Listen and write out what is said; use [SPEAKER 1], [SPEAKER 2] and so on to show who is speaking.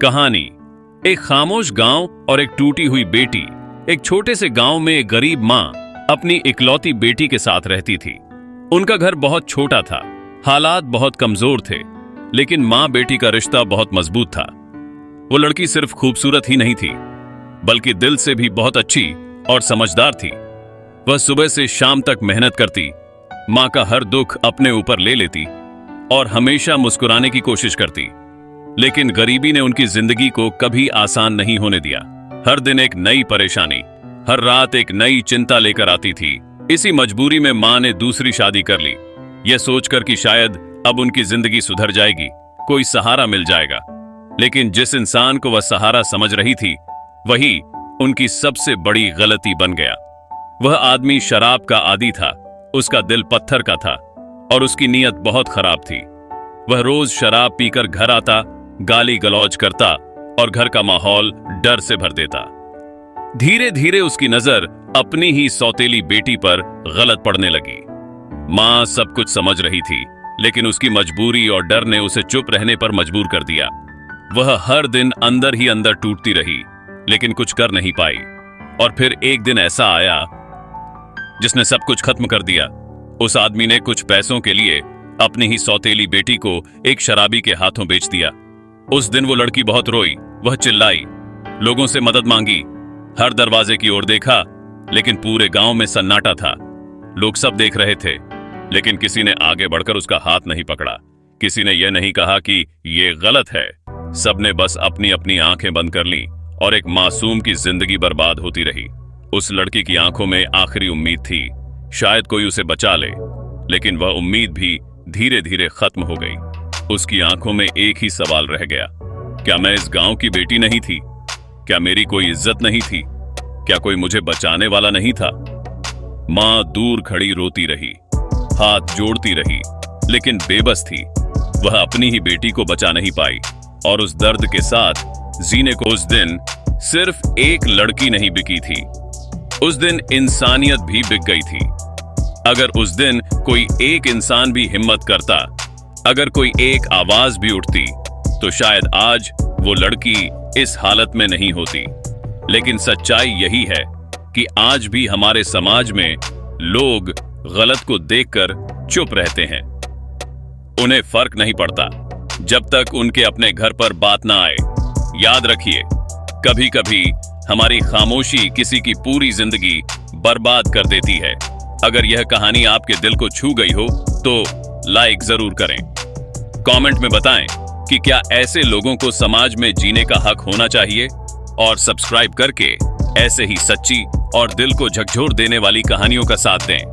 [SPEAKER 1] कहानी। एक खामोश गांव और एक टूटी हुई बेटी। एक छोटे से गांव में एक गरीब माँ अपनी इकलौती बेटी के साथ रहती थी। उनका घर बहुत छोटा था, हालात बहुत कमजोर थे, लेकिन माँ बेटी का रिश्ता बहुत मजबूत था। वो लड़की सिर्फ खूबसूरत ही नहीं थी, बल्कि दिल से भी बहुत अच्छी और समझदार थी। वह सुबह से शाम तक मेहनत करती, माँ का हर दुख अपने ऊपर ले लेती और हमेशा मुस्कुराने की कोशिश करती। लेकिन गरीबी ने उनकी जिंदगी को कभी आसान नहीं होने दिया। हर दिन एक नई परेशानी, हर रात एक नई चिंता लेकर आती थी। इसी मजबूरी में माँ ने दूसरी शादी कर ली, यह सोचकर कि शायद अब उनकी जिंदगी सुधर जाएगी, कोई सहारा मिल जाएगा। लेकिन जिस इंसान को वह सहारा समझ रही थी, वही उनकी सबसे बड़ी गलती बन गया। वह आदमी शराब का आदी था, उसका दिल पत्थर का था और उसकी नीयत बहुत खराब थी। वह रोज शराब पीकर घर आता, गाली गलौज करता और घर का माहौल डर से भर देता। धीरे धीरे उसकी नजर अपनी ही सौतेली बेटी पर गलत पड़ने लगी। मां सब कुछ समझ रही थी, लेकिन उसकी मजबूरी और डर ने उसे चुप रहने पर मजबूर कर दिया। वह हर दिन अंदर ही अंदर टूटती रही, लेकिन कुछ कर नहीं पाई। और फिर एक दिन ऐसा आया जिसने सब कुछ खत्म कर दिया। उस आदमी ने कुछ पैसों के लिए अपनी ही सौतेली बेटी को एक शराबी के हाथों बेच दिया। उस दिन वो लड़की बहुत रोई, वह चिल्लाई, लोगों से मदद मांगी, हर दरवाजे की ओर देखा, लेकिन पूरे गांव में सन्नाटा था। लोग सब देख रहे थे, लेकिन किसी ने आगे बढ़कर उसका हाथ नहीं पकड़ा। किसी ने यह नहीं कहा कि यह गलत है। सबने बस अपनी अपनी आंखें बंद कर ली और एक मासूम की जिंदगी बर्बाद होती रही। उस लड़की की आंखों में आखिरी उम्मीद थी, शायद कोई उसे बचा ले, लेकिन वह उम्मीद भी धीरे धीरे खत्म हो गई। उसकी आंखों में एक ही सवाल रह गया, क्या मैं इस गांव की बेटी नहीं थी? क्या मेरी कोई इज्जत नहीं थी? क्या कोई मुझे बचाने वाला नहीं था? मां दूर खड़ी रोती रही, हाथ जोड़ती रही, लेकिन बेबस थी। वह अपनी ही बेटी को बचा नहीं पाई और उस दर्द के साथ जीने को उस दिन सिर्फ एक लड़की नहीं बिकी थी, उस दिन इंसानियत भी बिक गई थी। अगर उस दिन कोई एक इंसान भी हिम्मत करता, अगर कोई एक आवाज भी उठती, तो शायद आज वो लड़की इस हालत में नहीं होती। लेकिन सच्चाई यही है कि आज भी हमारे समाज में लोग गलत को देखकर चुप रहते हैं। उन्हें फर्क नहीं पड़ता जब तक उनके अपने घर पर बात ना आए। याद रखिए, कभी कभी हमारी खामोशी किसी की पूरी जिंदगी बर्बाद कर देती है। अगर यह कहानी आपके दिल को छू गई हो तो लाइक जरूर करें। कमेंट में बताएं कि क्या ऐसे लोगों को समाज में जीने का हक होना चाहिए, और सब्सक्राइब करके ऐसे ही सच्ची और दिल को झकझोर देने वाली कहानियों का साथ दें।